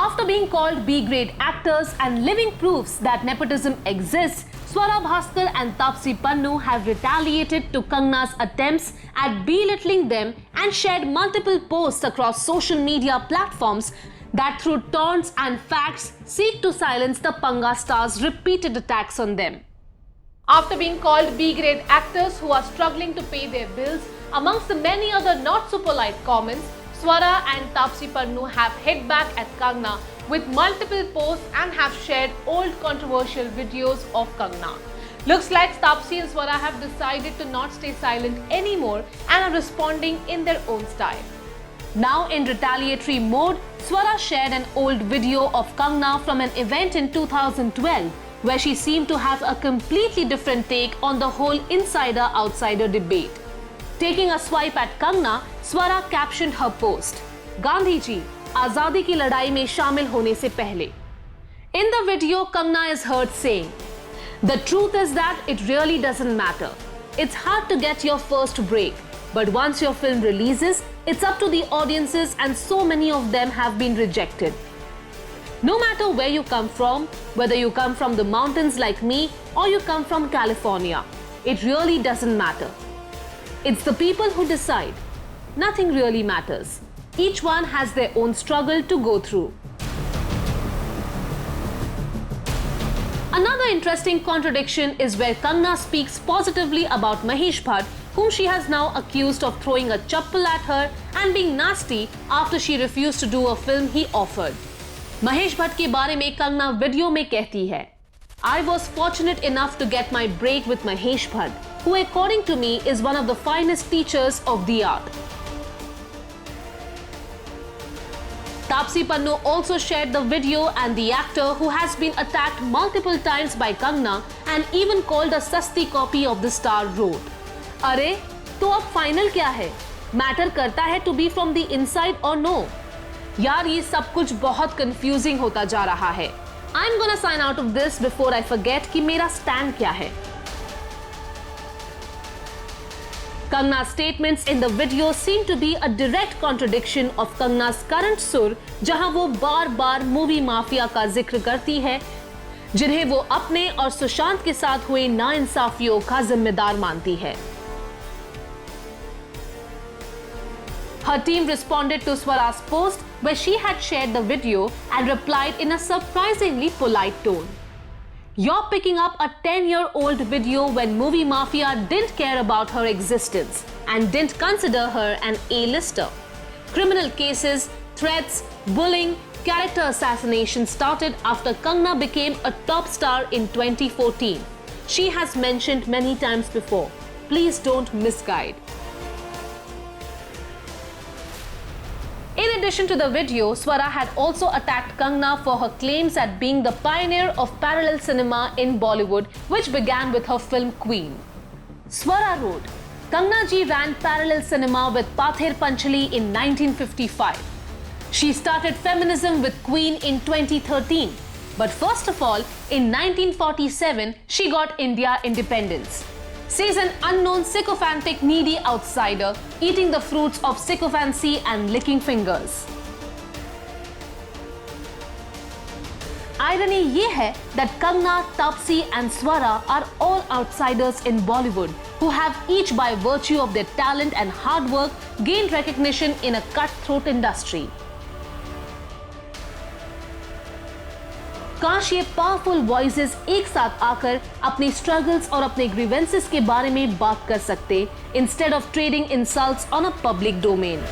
After being called B-grade actors and living proofs that nepotism exists, Swara Bhaskar and Taapsee Pannu have retaliated to Kangana's attempts at belittling them and shared multiple posts across social media platforms that through taunts and facts seek to silence the Panga star's repeated attacks on them. After being called B-grade actors who are struggling to pay their bills, amongst the many other not so polite comments, Swara and Taapsee Pannu have hit back at Kangana with multiple posts and have shared old controversial videos of Kangana. Looks like Taapsee and Swara have decided to not stay silent anymore and are responding in their own style. Now in retaliatory mode, Swara shared an old video of Kangana from an event in 2012 where she seemed to have a completely different take on the whole insider-outsider debate. Taking a swipe at Kangana, Swara captioned her post, "Gandhi ji, आजादी की लड़ाई में शामिल होने से पहले." In the video, Kangana is heard saying, "The truth is that it really doesn't matter. It's hard to get your first break, but once your film releases, it's up to the audiences and so many of them have been rejected. No matter where you come from, whether you come from the mountains like me or you come from California, it really doesn't matter. It's the people who decide. Nothing really matters. Each one has their own struggle to go through." Another interesting contradiction is where Kangana speaks positively about Mahesh Bhatt, whom she has now accused of throwing a chappal at her and being nasty after she refused to do a film he offered. Mahesh Bhatt के बारे में Kangana video में कहती है, "I was fortunate enough to get my break with Mahesh Bhatt, who according to me is one of the finest teachers of the art." Taapsee Pannu also shared the video and the actor who has been attacked multiple times by Kangana and even called a sasti copy of the star wrote, "अरे तो अब final क्या है? Matter करता है to be from the inside or no?" यार ये सब कुछ बहुत कंफ्यूजिंग होता जा रहा है. I'm gonna sign out of this before I forget कि मेरा स्टैंड क्या है. Kangana's statements in the video seem to be a direct contradiction of Kangana's current सुर, जहां वो बार-बार मूवी माफिया का जिक्र करती है, जिन्हें वो अपने और सुशांत के साथ हुए नाइंसाफियों का जिम्मेदार मानती है. Her team responded to Swara's post where she had shared the video and replied in a surprisingly polite tone. "You're picking up a 10-year-old video when movie mafia didn't care about her existence and didn't consider her an A-lister. Criminal cases, threats, bullying, character assassination started after Kangana became a top star in 2014. She has mentioned many times before. Please don't misguide." In addition to the video, Swara had also attacked Kangana for her claims at being the pioneer of parallel cinema in Bollywood, which began with her film Queen. Swara wrote, "Kangana ji ran parallel cinema with Pather Panchali in 1955. She started feminism with Queen in 2013. But first of all, in 1947, she got India independence," says an unknown sycophantic needy outsider eating the fruits of sycophancy and licking fingers. Irony ये है that Kangana, Taapsee and Swara are all outsiders in Bollywood who have each by virtue of their talent and hard work gained recognition in a cutthroat industry. काश ये powerful voices एक साथ आकर अपने struggles और अपने ग्रीवेंसेस के बारे में बात कर सकते, instead of trading insults on a public domain.